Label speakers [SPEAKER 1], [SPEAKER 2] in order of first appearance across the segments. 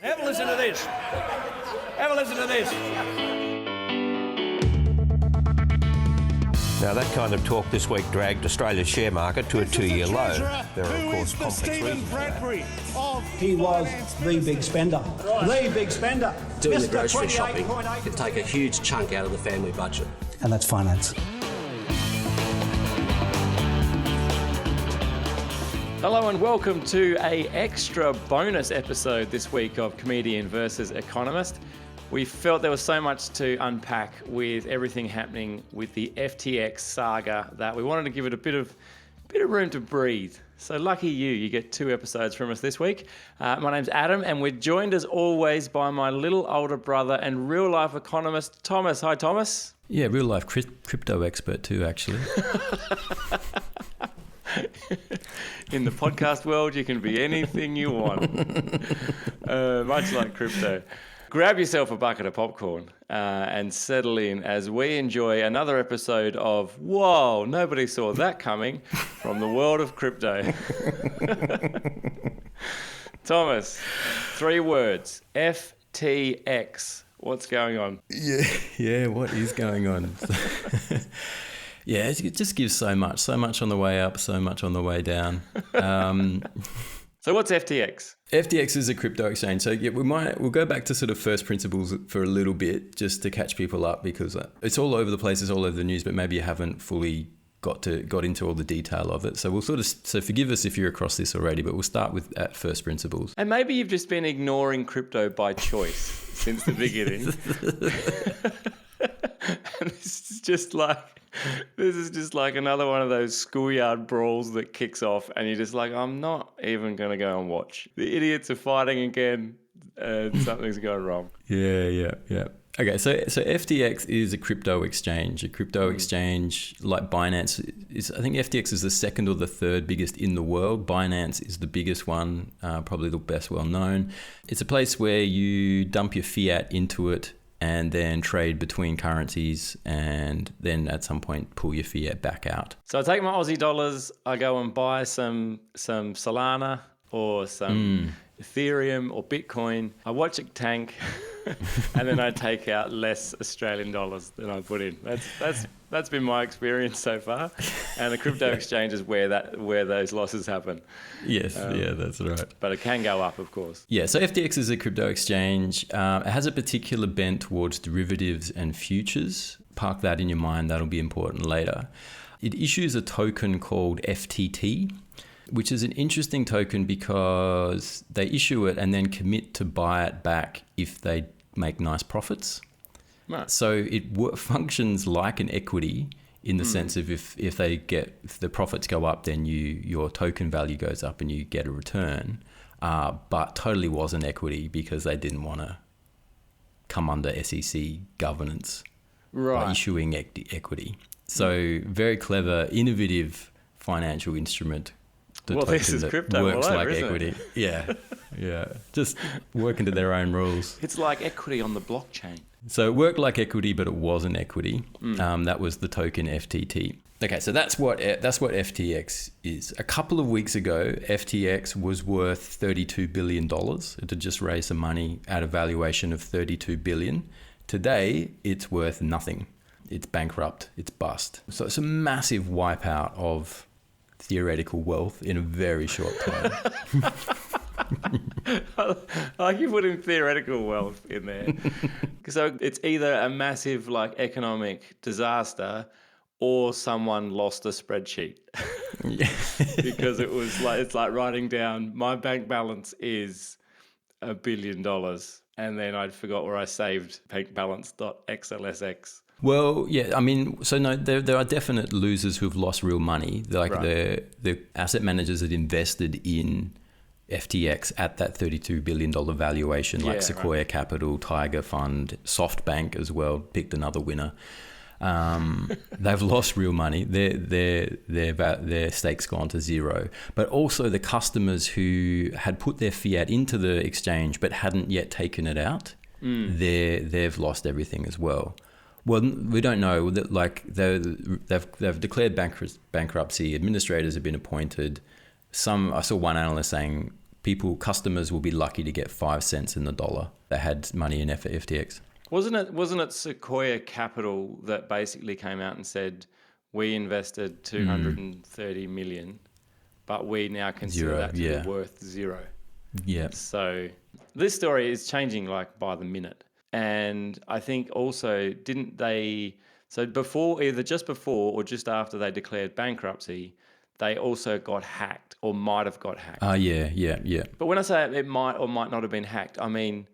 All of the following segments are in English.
[SPEAKER 1] Have a listen to this. Have a listen to this. Now, that kind of talk this week dragged Australia's share market to a two-year low. There are, of course, complex reasons for that.
[SPEAKER 2] He was the big spender. The big spender.
[SPEAKER 3] Doing the grocery shopping could take a huge chunk out of the family budget.
[SPEAKER 2] And that's finance.
[SPEAKER 4] Hello and welcome to a extra bonus episode this week of Comedian versus Economist. We felt there was so much to unpack with everything happening with the FTX saga that we wanted to give it a bit of room to breathe. So lucky you get 2 episodes from us this week. My name's Adam and we're joined as always by my little older brother and real life economist, Thomas. Hi, Thomas.
[SPEAKER 5] Yeah, real life crypto expert too, actually.
[SPEAKER 4] In the podcast world, you can be anything you want, much like crypto. Grab yourself a bucket of popcorn and settle in as we enjoy another episode of Whoa, Nobody Saw That Coming from the world of crypto. Thomas, 3 words, FTX. What's going on?
[SPEAKER 5] Yeah, what is going on? Yeah, it just gives so much on the way up, so much on the way down.
[SPEAKER 4] So what's FTX?
[SPEAKER 5] FTX is a crypto exchange. So yeah, we'll go back to sort of first principles for a little bit just to catch people up because it's all over the place, it's all over the news, but maybe you haven't fully got into all the detail of it. So we'll so forgive us if you're across this already, but we'll start with at first principles.
[SPEAKER 4] And maybe you've just been ignoring crypto by choice since the beginning. And this is just like another one of those schoolyard brawls that kicks off and you're just like, I'm not even going to go and watch. The idiots are fighting again and something's going wrong.
[SPEAKER 5] Yeah. Okay, so FTX is a crypto exchange. A crypto exchange like Binance I think FTX is the second or the third biggest in the world. Binance is the biggest one, probably the best well known. It's a place where you dump your fiat into it and then trade between currencies and then at some point pull your fiat back out.
[SPEAKER 4] So I take my Aussie dollars, I go and buy some Solana or some Ethereum or Bitcoin. I watch it tank and then I take out less Australian dollars than I put in. That's been my experience so far. And the crypto exchange is where those losses happen.
[SPEAKER 5] Yes, yeah, that's right.
[SPEAKER 4] But it can go up, of course.
[SPEAKER 5] Yeah, so FTX is a crypto exchange. It has a particular bent towards derivatives and futures. Park that in your mind, that'll be important later. It issues a token called FTT, which is an interesting token because they issue it and then commit to buy it back if they make nice profits.
[SPEAKER 4] Right.
[SPEAKER 5] So it functions like an equity in the sense of if the profits go up, then your token value goes up and you get a return, but totally was an equity because they didn't want to come under SEC governance by issuing equity. So very clever, innovative financial instrument.
[SPEAKER 4] This is crypto
[SPEAKER 5] works
[SPEAKER 4] all over,
[SPEAKER 5] like
[SPEAKER 4] isn't
[SPEAKER 5] equity.
[SPEAKER 4] It?
[SPEAKER 5] Yeah. Just working to their own rules.
[SPEAKER 4] It's like equity on the blockchain.
[SPEAKER 5] So it worked like equity, but it wasn't equity. That was the token FTT. Okay, so that's what FTX is. A couple of weeks ago, FTX was worth $32 billion. It had just raised some money at a valuation of $32 billion. Today, it's worth nothing. It's bankrupt. It's bust. So it's a massive wipeout of theoretical wealth in a very short time.
[SPEAKER 4] I like you putting theoretical wealth in there. So it's either a massive economic disaster or someone lost a spreadsheet. Because it's like writing down my bank balance is $1 billion and then I'd forgot where I saved bank balance.xlsx.
[SPEAKER 5] Well, yeah, I mean, so no, there are definite losers who've lost real money. The asset managers that invested in FTX at that $32 billion valuation, like Sequoia Capital, Tiger Fund, SoftBank as well, picked another winner. They've lost real money. Their stake's gone to zero. But also the customers who had put their fiat into the exchange but hadn't yet taken it out, they've lost everything as well. Well, we don't know. They've declared bankruptcy. Administrators have been appointed. I saw one analyst saying customers will be lucky to get 5 cents in the dollar that had money in FTX.
[SPEAKER 4] Wasn't it Sequoia Capital that basically came out and said, we invested 230 million, but we now consider that to be worth zero?
[SPEAKER 5] Yeah.
[SPEAKER 4] So this story is changing like by the minute. And I think also, didn't they, so before, either just before or just after they declared bankruptcy, they also got hacked or might have got hacked.
[SPEAKER 5] Yeah.
[SPEAKER 4] But when I say it might or might not have been hacked, I mean,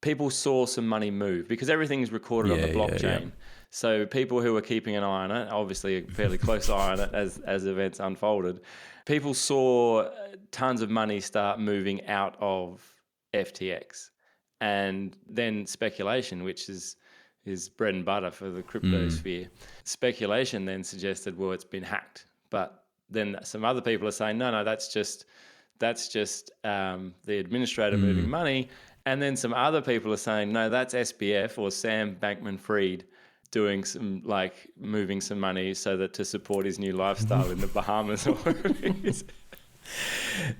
[SPEAKER 4] people saw some money move because everything is recorded on the blockchain. Yeah. So people who were keeping an eye on it, obviously a fairly close eye on it as events unfolded, people saw tons of money start moving out of FTX. And then speculation, which is bread and butter for the crypto sphere. Speculation then suggested, well, it's been hacked. But then some other people are saying, no, that's just the administrator moving money. And then some other people are saying, no, that's SBF or Sam Bankman-Fried doing some, like, moving some money so that to support his new lifestyle in the Bahamas or whatever it is.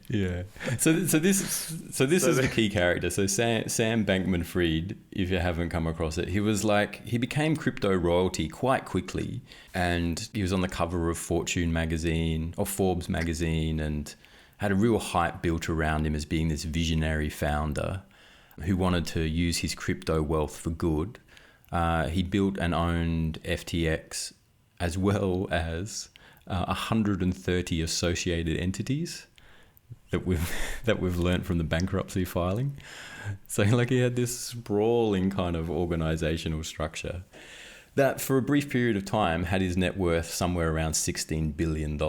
[SPEAKER 5] Yeah. So this is the key character. So Sam Bankman-Fried, if you haven't come across it, he became crypto royalty quite quickly, and he was on the cover of Fortune magazine or Forbes magazine, and had a real hype built around him as being this visionary founder who wanted to use his crypto wealth for good. He built and owned FTX as well as 130 associated entities that we've learnt from the bankruptcy filing. So like he had this sprawling kind of organizational structure that for a brief period of time had his net worth somewhere around $16 billion.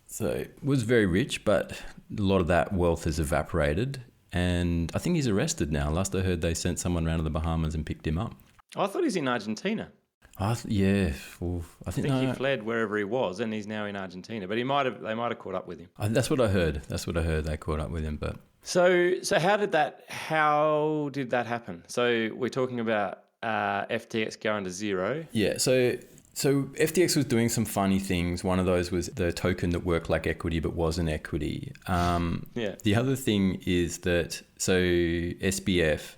[SPEAKER 5] So was very rich, but a lot of that wealth has evaporated. And I think he's arrested now. Last I heard, they sent someone around to the Bahamas and picked him up.
[SPEAKER 4] I thought he's in Argentina.
[SPEAKER 5] I think
[SPEAKER 4] he fled wherever he was, and he's now in Argentina. But they might have caught up with him.
[SPEAKER 5] That's what I heard. They caught up with him. But
[SPEAKER 4] so how did that happen? So we're talking about FTX going to zero.
[SPEAKER 5] Yeah. So FTX was doing some funny things. One of those was the token that worked like equity but wasn't equity. The other thing is that SBF,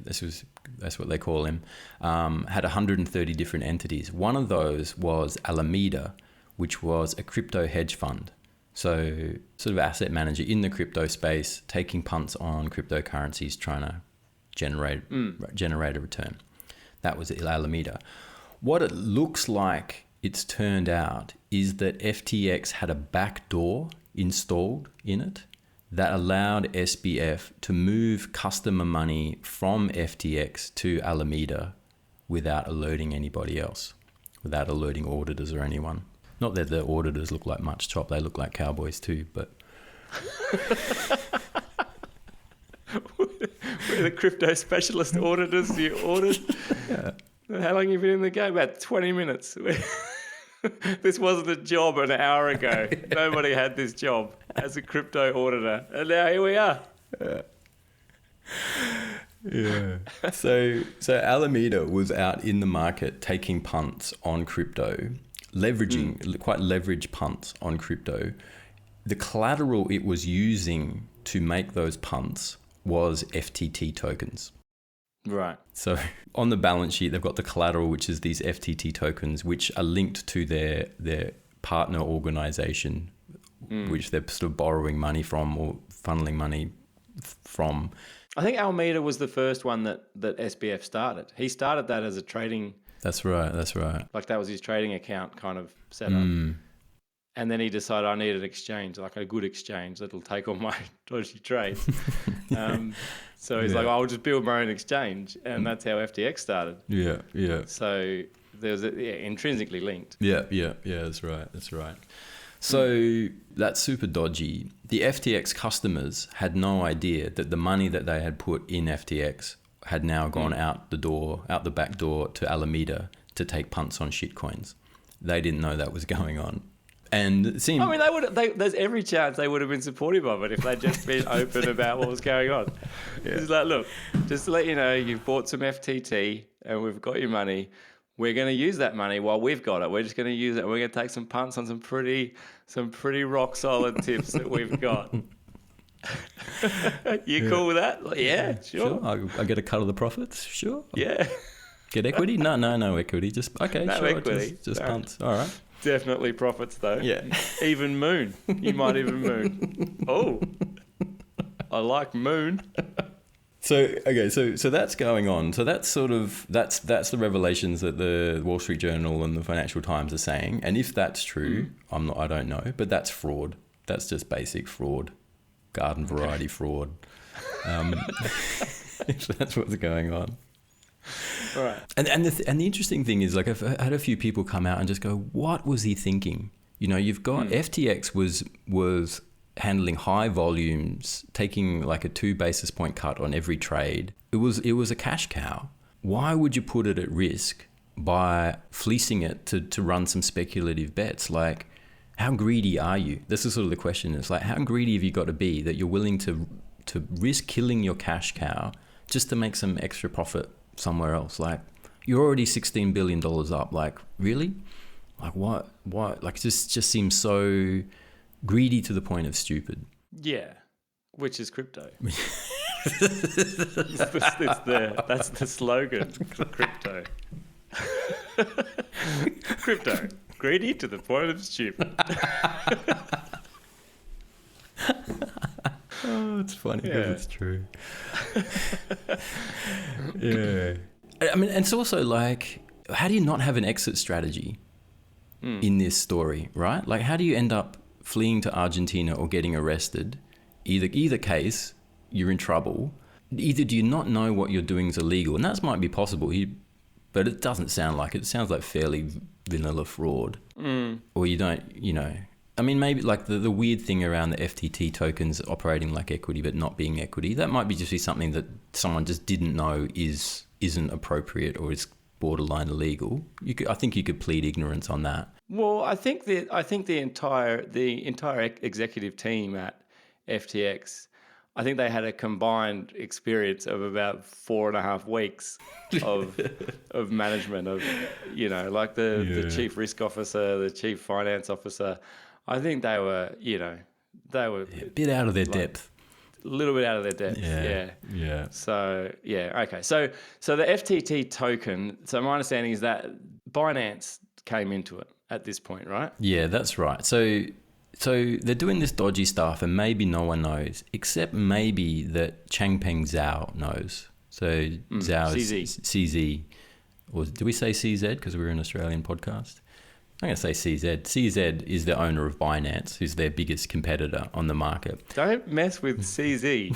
[SPEAKER 5] that's what they call him, had 130 different entities. One of those was Alameda, which was a crypto hedge fund. So sort of asset manager in the crypto space, taking punts on cryptocurrencies, trying to generate a return. That was Alameda. What it looks like it's turned out is that FTX had a backdoor installed in it that allowed SBF to move customer money from FTX to Alameda without alerting anybody else, without alerting auditors or anyone. Not that the auditors look like much chop, they look like cowboys too, but...
[SPEAKER 4] We're the crypto specialist auditors, you audit. Yeah. How long have you been in the game? About 20 minutes. This wasn't a job an hour ago. Nobody had this job as a crypto auditor. And now here we are.
[SPEAKER 5] Yeah. So Alameda was out in the market taking punts on crypto, quite leveraged punts on crypto. The collateral it was using to make those punts was FTT tokens.
[SPEAKER 4] Right.
[SPEAKER 5] So on the balance sheet, they've got the collateral, which is these FTT tokens, which are linked to their partner organization, which they're sort of borrowing money from or funneling money from.
[SPEAKER 4] I think Alameda was the first one that SBF started. He started that as a trading...
[SPEAKER 5] That's right.
[SPEAKER 4] Like that was his trading account kind of set up. And then he decided I need an exchange, like a good exchange that'll take all my dodgy trades. So he's like, I'll just build my own exchange. And that's how FTX started.
[SPEAKER 5] Yeah.
[SPEAKER 4] So there was intrinsically linked.
[SPEAKER 5] Yeah, that's right. So that's super dodgy. The FTX customers had no idea that the money that they had put in FTX had now gone out the back door to Alameda to take punts on shitcoins. They didn't know that was going on. And it seemed...
[SPEAKER 4] I mean, there's every chance they would have been supportive of it if they'd just been open about what was going on. Yeah. It's like, look, just to let you know, you've bought some FTT and we've got your money. We're going to use that money while we've got it. We're just going to use it. We're going to take some punts on some pretty rock solid tips that we've got. You cool with that? Like, yeah, sure.
[SPEAKER 5] I get a cut of the profits. Sure.
[SPEAKER 4] Yeah.
[SPEAKER 5] Get equity? No equity. Just okay.
[SPEAKER 4] No
[SPEAKER 5] sure.
[SPEAKER 4] equity.
[SPEAKER 5] Just
[SPEAKER 4] No.
[SPEAKER 5] punts. All right.
[SPEAKER 4] Definitely profits though.
[SPEAKER 5] Yeah.
[SPEAKER 4] Even moon. You might even moon. Oh, I like moon.
[SPEAKER 5] So that's going on. So that's sort of that's the revelations that the Wall Street Journal and the Financial Times are saying. And if that's true, I don't know, but that's fraud. That's just basic fraud, garden variety fraud. If that's what's going on.
[SPEAKER 4] Right.
[SPEAKER 5] And the interesting thing is, like, I've had a few people come out and just go, "What was he thinking?" You know, you've got FTX was handling high volumes, taking like a 2 basis point cut on every trade. It was a cash cow. Why would you put it at risk by fleecing it to run some speculative bets? Like, how greedy are you? This is sort of the question. It's like, how greedy have you got to be that you're willing to risk killing your cash cow just to make some extra profit somewhere else? Like, you're already $16 billion up. Like, really? Like, what? Like, it just seems so greedy to the point of stupid.
[SPEAKER 4] Yeah, which is crypto. That's the slogan. Crypto. Crypto. Greedy to the point of stupid.
[SPEAKER 5] Oh, it's funny because it's true. Yeah. I mean, it's also like, how do you not have an exit strategy in this story, right? Like, how do you end up fleeing to Argentina or getting arrested? Either case, you're in trouble. Either do you not know what you're doing is illegal, and that might be possible, but it doesn't sound like it. It sounds like fairly vanilla fraud. Or you don't, you know. I mean, maybe like the weird thing around the FTT tokens operating like equity but not being equity, that might be something that someone just didn't know isn't appropriate or is borderline illegal. I think you could plead ignorance on that.
[SPEAKER 4] Well, I think the entire executive team at FTX, I think they had a combined experience of about 4.5 weeks of management, of, you know, like the chief risk officer, the chief finance officer. I think they were a
[SPEAKER 5] bit out of their depth.
[SPEAKER 4] A little bit out of their depth.
[SPEAKER 5] Yeah.
[SPEAKER 4] So okay. So the FTT token. So my understanding is that Binance came into it at this point, right?
[SPEAKER 5] Yeah, that's right. So they're doing this dodgy stuff, and maybe no one knows, except maybe that Changpeng Zhao knows. So Zhao is CZ, or do we say CZ because we're an Australian podcast? I'm going to say CZ. CZ is the owner of Binance, who's their biggest competitor on the market.
[SPEAKER 4] Don't mess with CZ.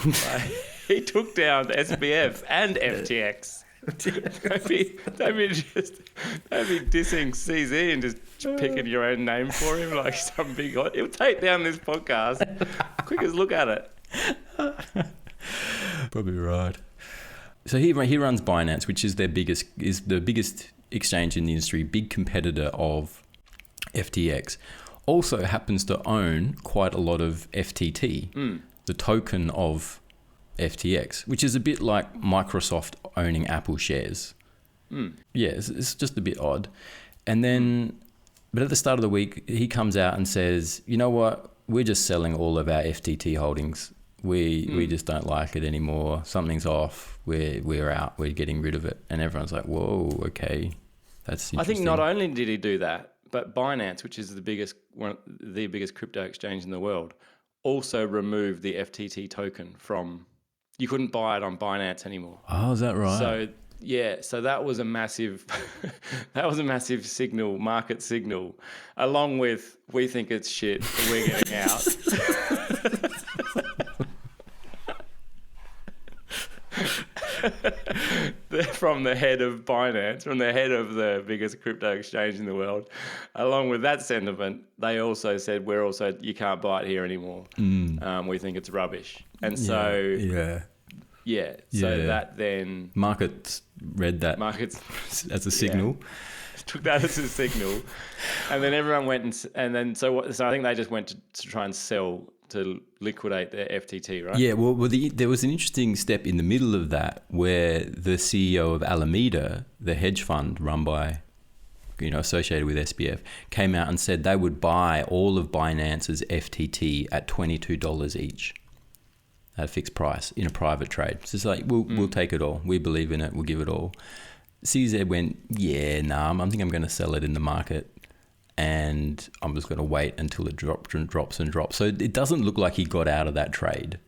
[SPEAKER 4] He took down SBF and FTX. Don't be dissing CZ and just picking your own name for him like some big hot. He'll take down this podcast. Quick as look at it.
[SPEAKER 5] Probably right. So he runs Binance, which is the biggest exchange in the industry, big competitor of FTX. Also happens to own quite a lot of FTT, the token of FTX, which is a bit like Microsoft owning Apple shares. Yeah, it's just a bit odd. And then, but at the start of the week, he comes out and says, you know what, we're just selling all of our FTT holdings. We just don't like it anymore. Something's off. We're out. We're getting rid of it. And everyone's like, whoa, okay, that's interesting.
[SPEAKER 4] I think not only did he do that, but Binance, which is the biggest crypto exchange in the world, also removed the FTT token from. You couldn't buy it on Binance anymore.
[SPEAKER 5] Oh, is that right?
[SPEAKER 4] So that was a massive, signal, market signal, along with we think it's shit, we're getting out. From the head of Binance, from the head of the biggest crypto exchange in the world, along with that sentiment, they also said you can't buy it here anymore. We think it's rubbish, and so that then
[SPEAKER 5] markets read that as a signal.
[SPEAKER 4] Took that as a signal, and then everyone went and then so I think they just went to try and sell to liquidate their FTT, right?
[SPEAKER 5] Yeah, well there was an interesting step in the middle of that where the CEO of Alameda, the hedge fund run by, associated with SBF, came out and said they would buy all of Binance's FTT at $22 each. at a fixed price in a private trade. It's just like, we'll take it all. We believe in it. We'll give it all. CZ went, I think I'm going to sell it in the market, and I'm just going to wait until it drops. So it doesn't look like he got out of that trade.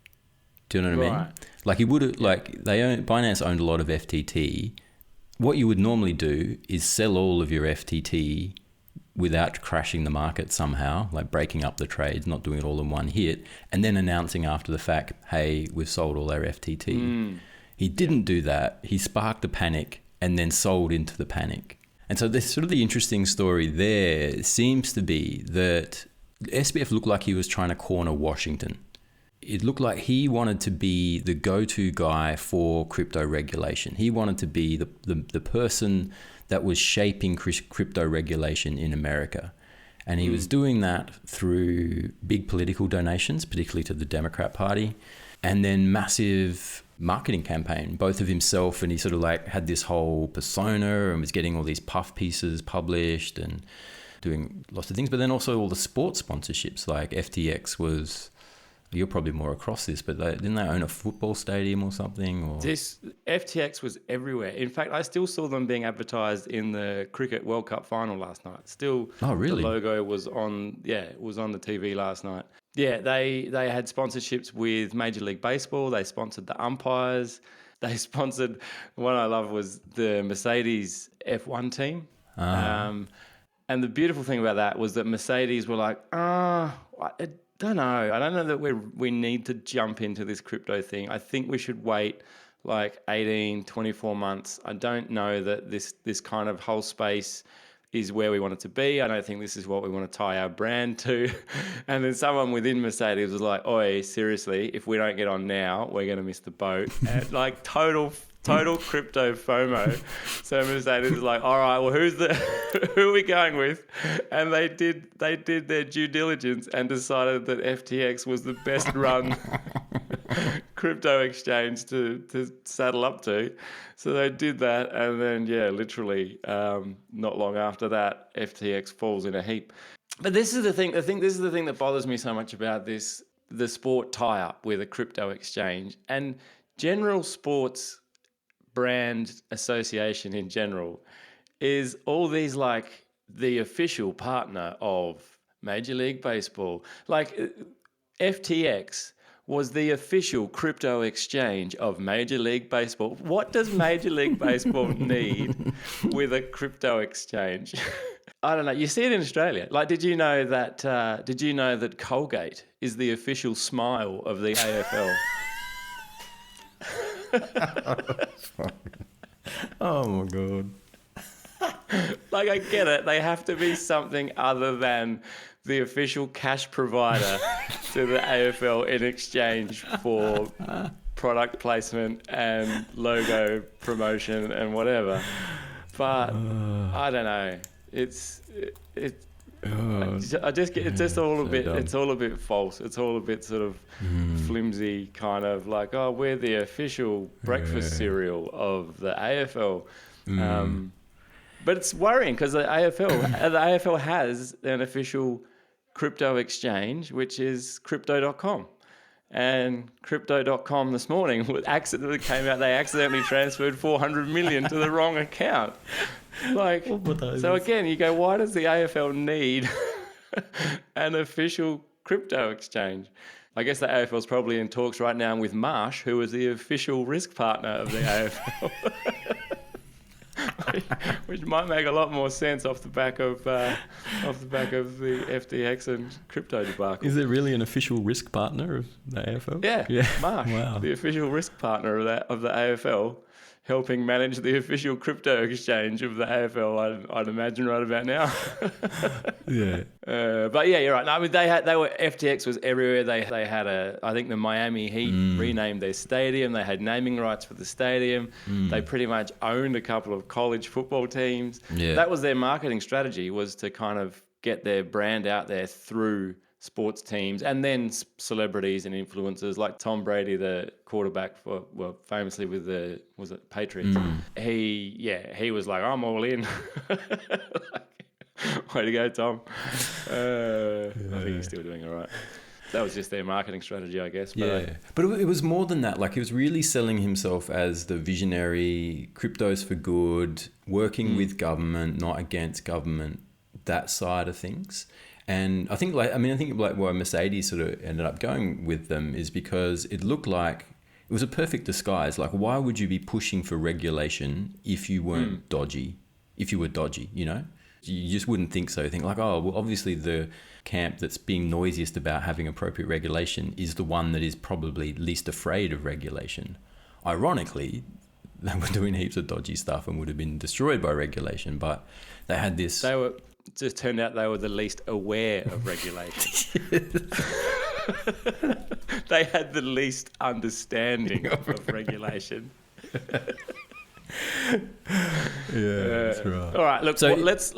[SPEAKER 5] Do you know what I mean? Like he would have, Binance owned a lot of FTT. What you would normally do is sell all of your FTT without crashing the market somehow, like breaking up the trades, not doing it all in one hit, and then announcing after the fact, hey, we've sold all our FTT. He didn't do that. He sparked a panic and then sold into the panic. And so this sort of the interesting story there seems to be that SBF looked like he was trying to corner Washington. It looked like he wanted to be the go-to guy for crypto regulation. He wanted to be the person that was shaping crypto regulation in America. And he was doing that through big political donations, particularly to the Democrat Party, and then massive marketing campaign, both of himself, and he sort of like had this whole persona and was getting all these puff pieces published and doing lots of things. But then also all the sports sponsorships, like FTX was... You're probably more across this, but didn't they own a football stadium or something? Or
[SPEAKER 4] this FTX was everywhere. In fact, I still saw them being advertised in the Cricket World Cup final last night. Still,
[SPEAKER 5] oh really?
[SPEAKER 4] The logo was on. Yeah, it was on the TV last night. Yeah, they had sponsorships with Major League Baseball. They sponsored the umpires. They sponsored. One I love was the Mercedes F1 team. And the beautiful thing about that was that Mercedes were like, I don't know that we need to jump into this crypto thing. I think we should wait like 18, 24 months. I don't know that this kind of whole space is where we want it to be. I don't think this is what we want to tie our brand to. And then someone within Mercedes was like, oi, seriously, if we don't get on now, we're going to miss the boat. And like total crypto FOMO. So Mercedes was like, all right, well, who are we going with? And they did their due diligence and decided that FTX was the best run crypto exchange to saddle up to. So they did that, and then literally not long after that, FTX falls in a heap. But this is the thing. I think this is the thing that bothers me so much about this: the sport tie-up with a crypto exchange and general sports brand association in general is all these like the official partner of Major League Baseball. Like FTX was the official crypto exchange of Major League Baseball. What does Major League Baseball need with a crypto exchange? I don't know. You see it in Australia. Like, did you know that Colgate is the official smile of the AFL?
[SPEAKER 5] Oh my god.
[SPEAKER 4] Like, I get it. They have to be something other than the official cash provider to the AFL in exchange for product placement and logo promotion and whatever. But I don't know. It's all a bit. It's all a bit false. It's all a bit sort of flimsy, kind of like, oh, we're the official breakfast cereal of the AFL. But it's worrying because the AFL has an official crypto exchange, which is crypto.com. And crypto.com this morning accidentally came out. They accidentally transferred 400 million to the wrong account. Like, so again, you go, why does the AFL need an official crypto exchange? I guess the AFL is probably in talks right now with Marsh, who is the official risk partner of the AFL. Which might make a lot more sense off the back of the FTX and crypto debacle.
[SPEAKER 5] Is it really an official risk partner of the AFL?
[SPEAKER 4] Yeah. Marsh, the official risk partner of the AFL, helping manage the official crypto exchange of the AFL. I'd imagine right about now.
[SPEAKER 5] Yeah.
[SPEAKER 4] But yeah, you're right. No, I mean, FTX was everywhere. They had I think the Miami Heat renamed their stadium. They had naming rights for the stadium. They pretty much owned a couple of college football teams.
[SPEAKER 5] Yeah.
[SPEAKER 4] That was their marketing strategy, was to kind of get their brand out there through sports teams and then celebrities and influencers like Tom Brady, the quarterback famously with the Patriots. He was like, I'm all in. Way to go, Tom. I think he's still doing all right. That was just their marketing strategy, I guess. But
[SPEAKER 5] yeah, but it was more than that. Like, he was really selling himself as the visionary, cryptos for good, working with government, not against government, that side of things. And I think why Mercedes sort of ended up going with them is because it looked like it was a perfect disguise. Like, why would you be pushing for regulation if you weren't dodgy? If you were dodgy, you know? You just wouldn't think so. Think like, oh, well, obviously the camp that's being noisiest about having appropriate regulation is the one that is probably least afraid of regulation. Ironically, they were doing heaps of dodgy stuff and would have been destroyed by regulation, but they had this...
[SPEAKER 4] Just turned out they were the least aware of regulation. They had the least understanding of regulation.
[SPEAKER 5] That's right.
[SPEAKER 4] All right, look, so, let's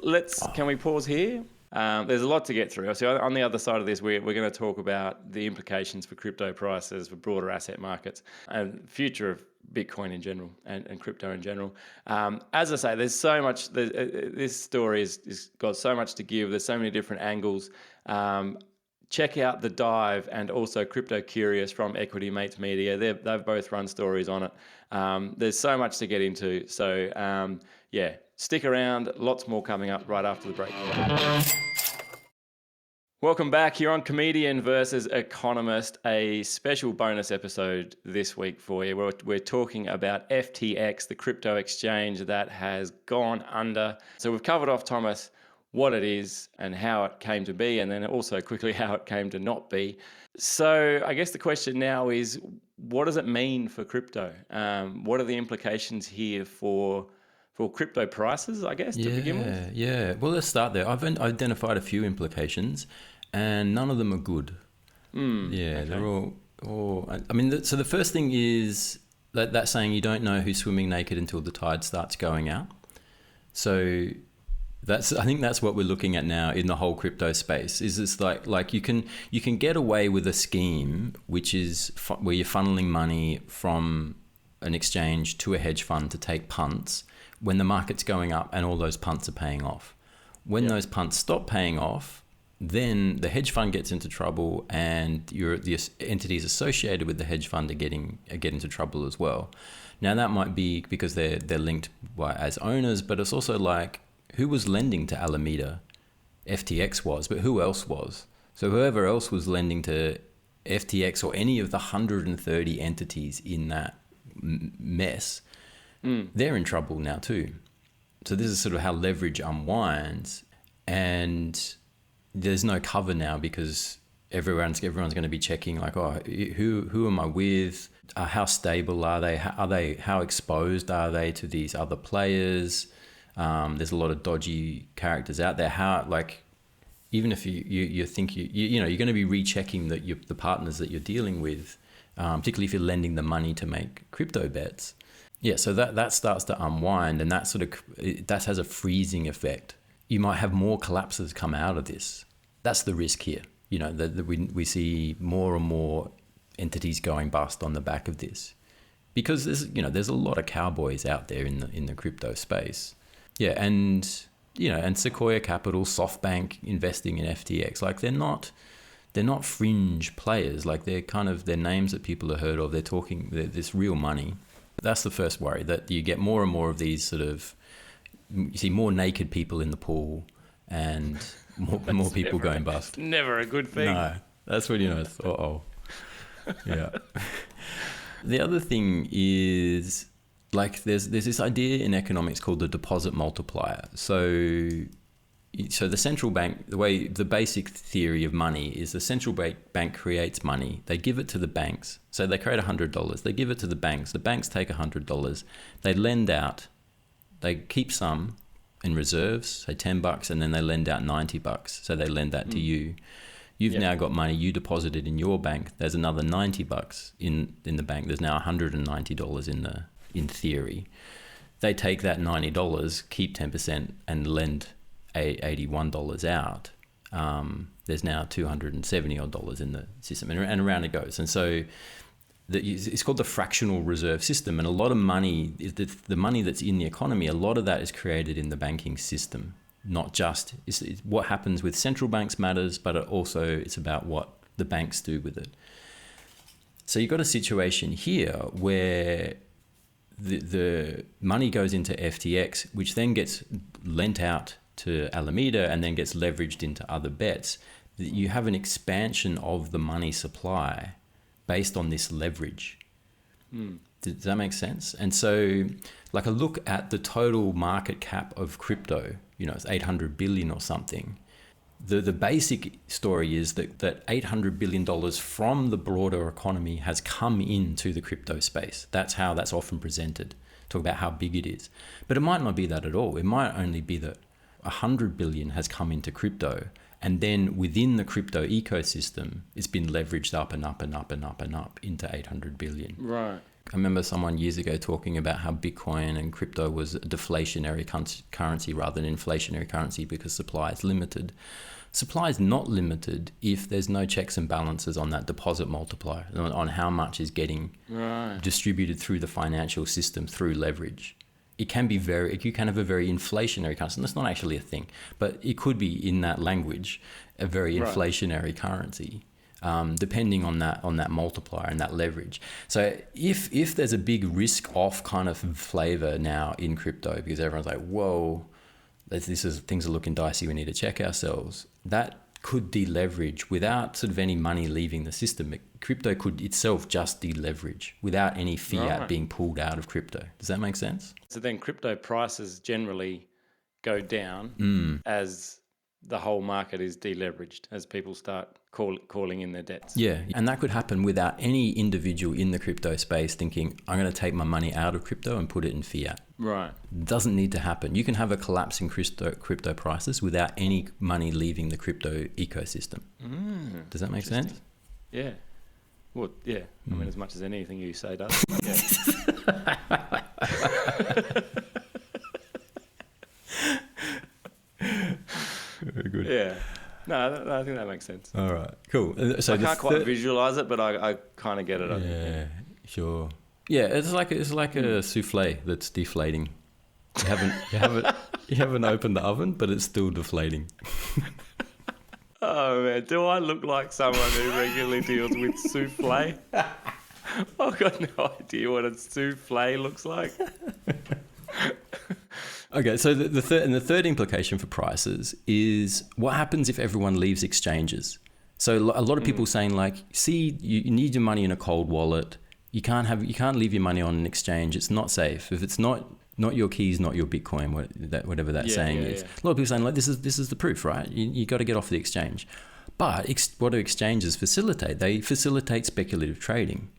[SPEAKER 4] can we pause here? There's a lot to get through. So on the other side of this, we're going to talk about the implications for crypto prices, for broader asset markets, and future of Bitcoin in general and crypto in general. As I say, there's so much. This story is got so much to give. There's so many different angles. Check out The Dive and also Crypto Curious from Equity Mates Media. They've both run stories on it. There's so much to get into. So yeah, stick around. Lots more coming up right after the break. Welcome back. You're on Comedian versus Economist, a special bonus episode this week for you. We're talking about FTX, the crypto exchange that has gone under. So we've covered off, Thomas, what it is and how it came to be, and then also quickly how it came to not be. So I guess the question now is, what does it mean for crypto? What are the implications here for crypto prices, I guess, to begin with?
[SPEAKER 5] Yeah. Well, let's start there. I've identified a few implications, and none of them are good. Okay. They're all. I mean, so the first thing is that saying, you don't know who's swimming naked until the tide starts going out. So I think that's what we're looking at now in the whole crypto space. Is it's like you can get away with a scheme which is where you're funneling money from an exchange to a hedge fund to take punts when the market's going up and all those punts are paying off. When those punts stop paying off, then the hedge fund gets into trouble, and the entities associated with the hedge fund get into trouble as well. Now that might be because they're linked as owners, but it's also like, who was lending to Alameda? FTX was, but who else was? So whoever else was lending to FTX or any of the 130 entities in that mess, they're in trouble now too. So this is sort of how leverage unwinds, and there's no cover now because everyone's going to be checking like, oh, who am I with? How stable are they? How exposed are they to these other players? There's a lot of dodgy characters out there. Even if you think you're going to be rechecking the partners that you're dealing with, particularly if you're lending the money to make crypto bets. Yeah, so that starts to unwind, and that has a freezing effect. You might have more collapses come out of this. That's the risk here. You know, that we see more and more entities going bust on the back of this, because there's a lot of cowboys out there in the crypto space. Yeah, and Sequoia Capital, SoftBank investing in FTX, like they're not fringe players. Like they're names that people have heard of. They're talking this real money. That's the first worry, that you get more and more of these you see more naked people in the pool and more people going bust.
[SPEAKER 4] Never a good thing.
[SPEAKER 5] No, that's when it's yeah. The other thing is, like, there's this idea in economics called the deposit multiplier. So the central bank, the basic theory of money is the central bank creates money. They give it to the banks. So they create $100. They give it to the banks. The banks take $100. They lend out. They keep some in reserves, say $10, and then they lend out $90. So they lend that to you. You've now got money you deposited in your bank. There's another $90 in the bank. There's now $190 in theory. They take that $90, keep 10%, and lend $81 out. There's now $270 odd in the system, and around it goes. And so it's called the fractional reserve system, and a lot of money, the money that's in the economy, a lot of that is created in the banking system. Not just what happens with central banks matters, but it's about what the banks do with it. So you've got a situation here where the money goes into FTX, which then gets lent out to Alameda and then gets leveraged into other bets. You have an expansion of the money supply based on this leverage. Does that make sense? And so, like, a look at the total market cap of crypto, it's 800 billion or something. The basic story is that $800 billion from the broader economy has come into the crypto space. That's how that's often presented. Talk about how big it is. But it might not be that at all. It might only be that 100 billion has come into crypto, and then within the crypto ecosystem, it's been leveraged up and up and up and up and up into 800 billion.
[SPEAKER 4] Right.
[SPEAKER 5] I remember someone years ago talking about how Bitcoin and crypto was a deflationary currency rather than inflationary currency because supply is limited. Supply is not limited if there's no checks and balances on that deposit multiplier, on how much is getting distributed through the financial system through leverage. It can be you can have a very inflationary currency. That's not actually a thing, but it could be, in that language, a very inflationary currency. Depending on that multiplier and that leverage. So if there's a big risk off kind of flavor now in crypto, because everyone's like, whoa, things are looking dicey, we need to check ourselves, that could deleverage without sort of any money leaving the system. Crypto could itself just deleverage without any fiat being pulled out of crypto. Does that make sense?
[SPEAKER 4] So then crypto prices generally go down as the whole market is deleveraged, as people start calling in their debts.
[SPEAKER 5] Yeah, and that could happen without any individual in the crypto space thinking, I'm going to take my money out of crypto and put it in fiat.
[SPEAKER 4] Right.
[SPEAKER 5] Doesn't need to happen. You can have a collapse in crypto prices without any money leaving the crypto ecosystem. Does that make sense?
[SPEAKER 4] Yeah. Well, yeah. I mean, as much as anything you say does.
[SPEAKER 5] Very good.
[SPEAKER 4] Yeah. No, I think that makes sense.
[SPEAKER 5] All right, cool. So
[SPEAKER 4] I can't quite visualize it, but I kind of get it.
[SPEAKER 5] Yeah, sure. Yeah, it's like a souffle that's deflating. You haven't opened the oven, but it's still deflating.
[SPEAKER 4] Oh man, do I look like someone who regularly deals with souffle? I've got no idea what a souffle looks like.
[SPEAKER 5] Okay, so the third implication for prices is what happens if everyone leaves exchanges. So a lot of people saying like, see, you need your money in a cold wallet. You can't leave your money on an exchange. It's not safe. If it's not your keys, not your Bitcoin, whatever that saying is. A lot of people saying like, this is the proof, right? You got to get off the exchange. But what do exchanges facilitate? They facilitate speculative trading.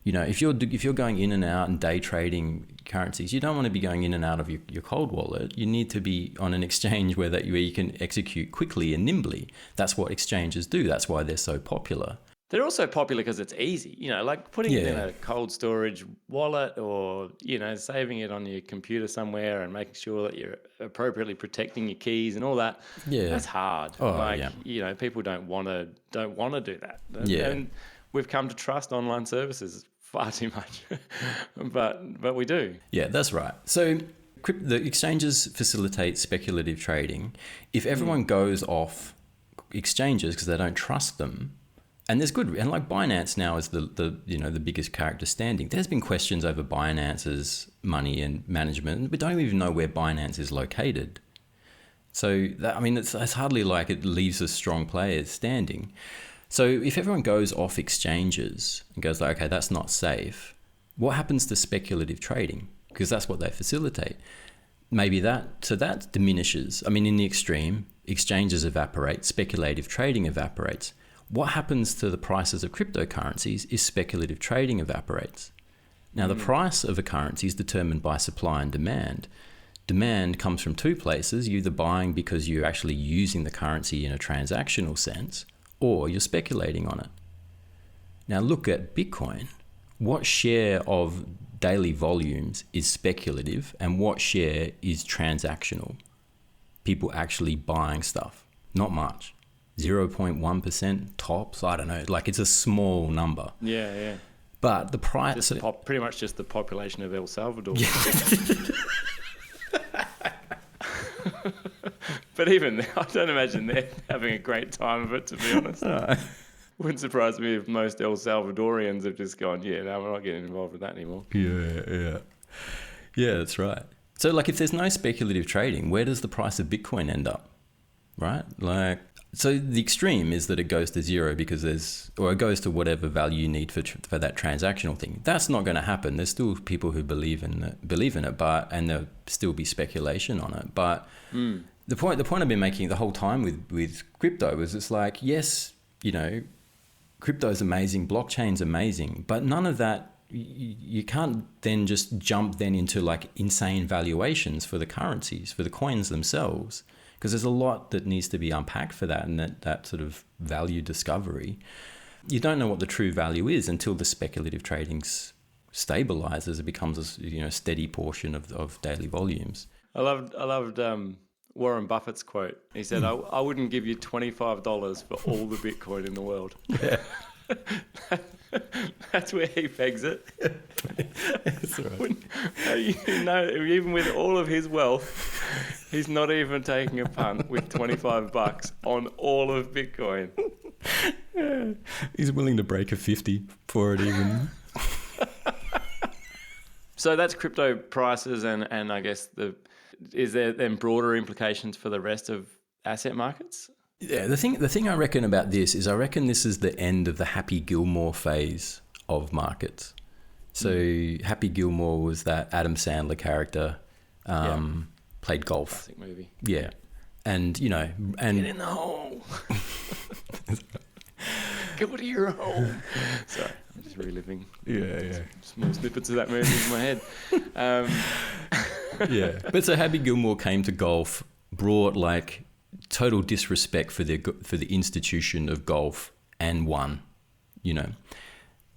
[SPEAKER 5] If you're going in and out and day trading currencies, you don't want to be going in and out of your cold wallet. You need to be on an exchange where you can execute quickly and nimbly. That's what exchanges do. That's why they're so popular.
[SPEAKER 4] They're also popular because it's easy, like putting it in a cold storage wallet or, saving it on your computer somewhere and making sure that you're appropriately protecting your keys and all that. Yeah. That's hard. People don't want to do that.
[SPEAKER 5] Yeah.
[SPEAKER 4] And we've come to trust online services far too much, but we do.
[SPEAKER 5] Yeah, that's right. So the exchanges facilitate speculative trading. If everyone goes off exchanges because they don't trust them, and there's good, and like Binance now is the biggest character standing. There's been questions over Binance's money and management. We don't even know where Binance is located. So it's hardly like it leaves us strong players standing. So if everyone goes off exchanges and goes like, okay, that's not safe, what happens to speculative trading? Because that's what they facilitate. Maybe that diminishes. I mean, in the extreme, exchanges evaporate, speculative trading evaporates. What happens to the prices of cryptocurrencies is speculative trading evaporates. Now, the price of a currency is determined by supply and demand. Demand comes from two places. You're either buying because you're actually using the currency in a transactional sense, or you're speculating on it. Now look at Bitcoin. What share of daily volumes is speculative and what share is transactional? People actually buying stuff. Not much. 0.1% tops. I don't know. Like it's a small number.
[SPEAKER 4] Yeah.
[SPEAKER 5] But the price...
[SPEAKER 4] pretty much just the population of El Salvador. But even I don't imagine they're having a great time of it, to be honest. Wouldn't surprise me if most El Salvadorians have just gone, yeah, no, we're not getting involved with that anymore.
[SPEAKER 5] Yeah, that's right. So, like, if there's no speculative trading, where does the price of Bitcoin end up? Right? Like, so the extreme is that it goes to zero because it goes to whatever value you need for that transactional thing. That's not going to happen. There's still people who believe in it, and there'll still be speculation on it. But the point I've been making the whole time with crypto is it's like, yes, crypto's amazing, blockchain's amazing, but none of that. You can't then just jump then into like insane valuations for the currencies, for the coins themselves, because there's a lot that needs to be unpacked for that, and that sort of value discovery. You don't know what the true value is until the speculative trading stabilizes. It becomes a steady portion of daily volumes.
[SPEAKER 4] I loved Warren Buffett's quote. He said, I wouldn't give you $25 for all the Bitcoin in the world. Yeah. That's where he pegs it.
[SPEAKER 5] That's right.
[SPEAKER 4] Even with all of his wealth, he's not even taking a punt with $25 on all of Bitcoin.
[SPEAKER 5] Yeah. He's willing to break a 50 for it even.
[SPEAKER 4] So that's crypto prices, and I guess is there then broader implications for the rest of asset markets?
[SPEAKER 5] Yeah, the thing I reckon about this is I reckon this is the end of the Happy Gilmore phase of markets. So Happy Gilmore was that Adam Sandler character, played golf.
[SPEAKER 4] Classic movie.
[SPEAKER 5] Yeah. And, and...
[SPEAKER 4] Get in the hole. Go to your home. Sorry, I'm just reliving small snippets of that movie in my head.
[SPEAKER 5] Yeah. But so Happy Gilmore came to golf, brought like total disrespect for the institution of golf, and won. Meme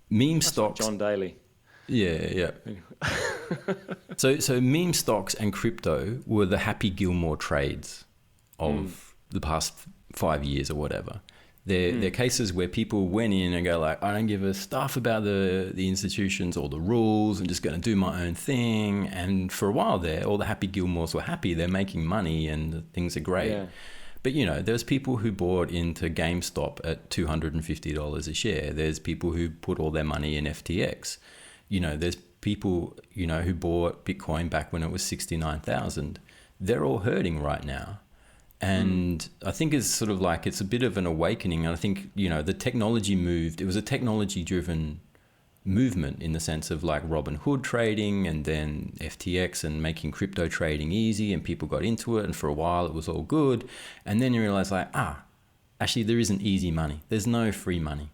[SPEAKER 4] That's
[SPEAKER 5] stocks.
[SPEAKER 4] Like John Daly.
[SPEAKER 5] Yeah. So meme stocks and crypto were the Happy Gilmore trades of the past 5 years or whatever. They're cases where people went in and go like, I don't give a stuff about the institutions or the rules. I'm just going to do my own thing. And for a while there, all the Happy Gilmores were happy. They're making money and things are great. Yeah. But, there's people who bought into GameStop at $250 a share. There's people who put all their money in FTX. There's people, who bought Bitcoin back when it was 69,000. They're all hurting right now. And I think it's sort of like, it's a bit of an awakening. And I think, the technology moved. It was a technology-driven movement in the sense of like Robinhood trading and then FTX and making crypto trading easy, and people got into it. And for a while it was all good. And then you realize like, actually there isn't easy money. There's no free money.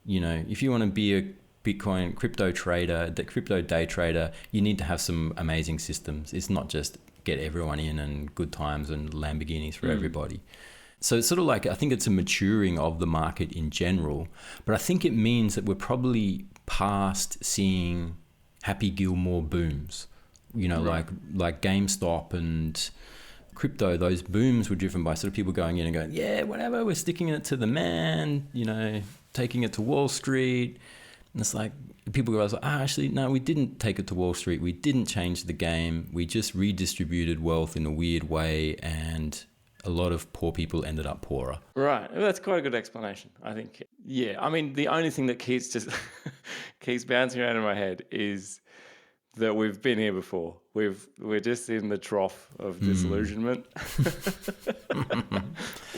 [SPEAKER 5] If you want to be a Bitcoin crypto trader, the crypto day trader, you need to have some amazing systems. It's not just get everyone in and good times and Lamborghinis for everybody. So it's sort of like, I think it's a maturing of the market in general, but I think it means that we're probably past seeing Happy Gilmore booms, like GameStop and crypto. Those booms were driven by sort of people going in and going, yeah, whatever, we're sticking it to the man, taking it to Wall Street. And it's like, people go, actually, no, we didn't take it to Wall Street. We didn't change the game. We just redistributed wealth in a weird way, and a lot of poor people ended up poorer.
[SPEAKER 4] Right. Well, that's quite a good explanation, I think. Yeah. I mean, the only thing that keeps bouncing around in my head is that we've been here before. We're just in the trough of disillusionment.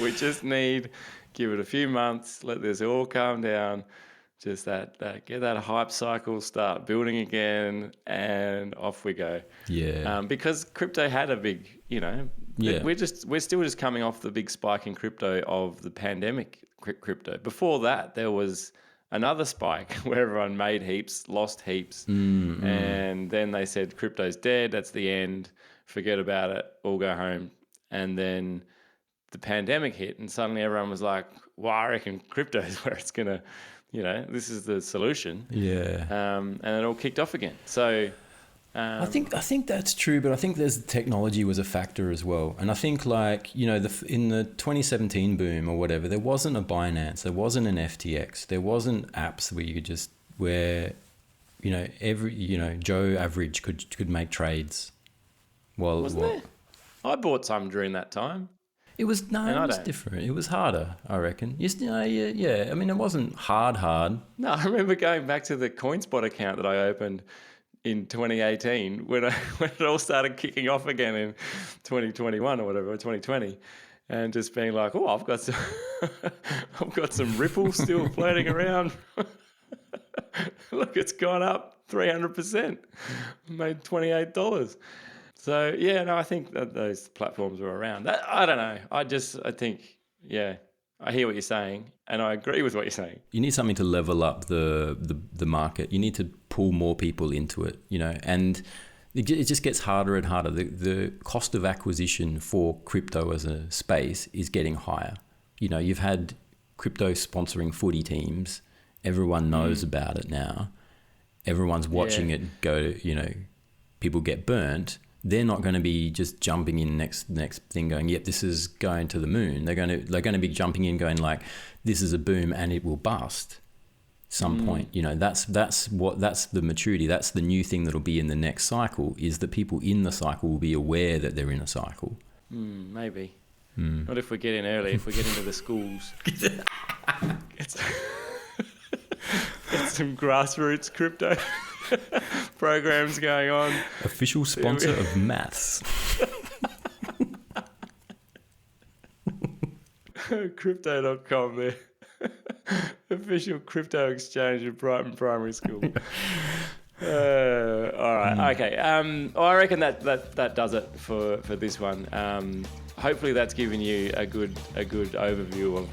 [SPEAKER 4] We just give it a few months, let this all calm down. Just that get that hype cycle start building again, and off we go.
[SPEAKER 5] Yeah.
[SPEAKER 4] Because crypto had a big, we're still just coming off the big spike in crypto of the pandemic crypto. Before that, there was another spike where everyone made heaps, lost heaps, and then they said crypto's dead. That's the end. Forget about it. All go home. And then the pandemic hit, and suddenly everyone was like, "Well, I reckon crypto is where it's gonna." This is the solution. Yeah. And it all kicked off again. So
[SPEAKER 5] I think that's true, but I think technology was a factor as well. And I think like, in the 2017 boom or whatever, there wasn't a Binance, there wasn't an FTX, there wasn't apps where you could just Joe Average could make trades.
[SPEAKER 4] Wasn't there? I bought some during that time.
[SPEAKER 5] It was different. It was harder, I reckon. Yeah. I mean, it wasn't hard.
[SPEAKER 4] No, I remember going back to the CoinSpot account that I opened in 2018 when it all started kicking off again in 2021 or whatever, or 2020, and just being like, oh, I've got some Ripple still floating around. Look, it's gone up 300%. Made $28. So yeah, no, I think that those platforms were around. I don't know. I think, yeah, I hear what you're saying, and I agree with what you're saying.
[SPEAKER 5] You need something to level up the market. You need to pull more people into it, and it just gets harder and harder. The cost of acquisition for crypto as a space is getting higher. You've had crypto sponsoring footy teams. Everyone knows about it now. Everyone's watching it go, people get burnt. They're not going to be just jumping in next thing going, yep, this is going to the moon. They're going to be jumping in going like, this is a boom and it will bust some point. That's the maturity. That's the new thing that'll be in the next cycle, is that people in the cycle will be aware that they're in a cycle.
[SPEAKER 4] Maybe. Not if we get in early, if we get into the schools. Get some grassroots crypto programs going on. Official
[SPEAKER 5] sponsor of maths.
[SPEAKER 4] Crypto.com there. Official crypto exchange at Brighton Primary School. All right. Okay. I reckon that does it for this one. Hopefully that's given you a good overview of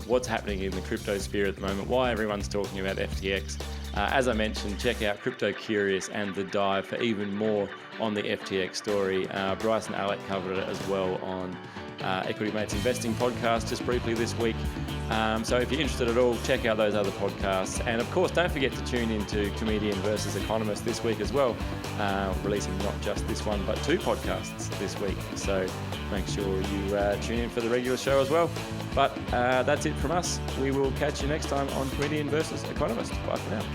[SPEAKER 4] what's happening in the crypto sphere at the moment, why everyone's talking about FTX. As I mentioned, check out Crypto Curious and The Dive for even more on the FTX story. Bryce and Alec covered it as well on Equity Mates Investing podcast just briefly this week. So if you're interested at all, check out those other podcasts. And of course, don't forget to tune into Comedian versus Economist this week as well, releasing not just this one, but 2 podcasts this week. So make sure you tune in for the regular show as well. But that's it from us. We will catch you next time on Comedian versus Economist. Bye for now.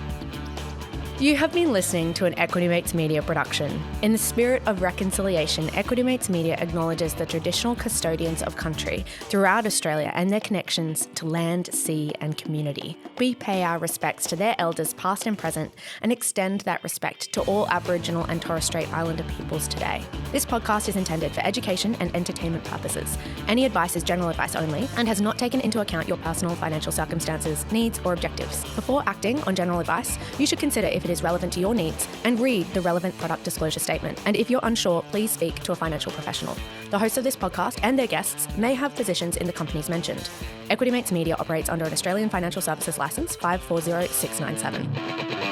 [SPEAKER 6] You have been listening to an Equity Mates Media production. In the spirit of reconciliation, Equity Mates Media acknowledges the traditional custodians of country throughout Australia and their connections to land, sea and community. We pay our respects to their elders past and present and extend that respect to all Aboriginal and Torres Strait Islander peoples today. This podcast is intended for education and entertainment purposes. Any advice is general advice only and has not taken into account your personal financial circumstances, needs or objectives. Before acting on general advice, you should consider if it is relevant to your needs and read the relevant product disclosure statement. And if you're unsure, please speak to a financial professional. The hosts of this podcast and their guests may have positions in the companies mentioned. Equity Mates Media operates under an Australian Financial Services Licence 540697.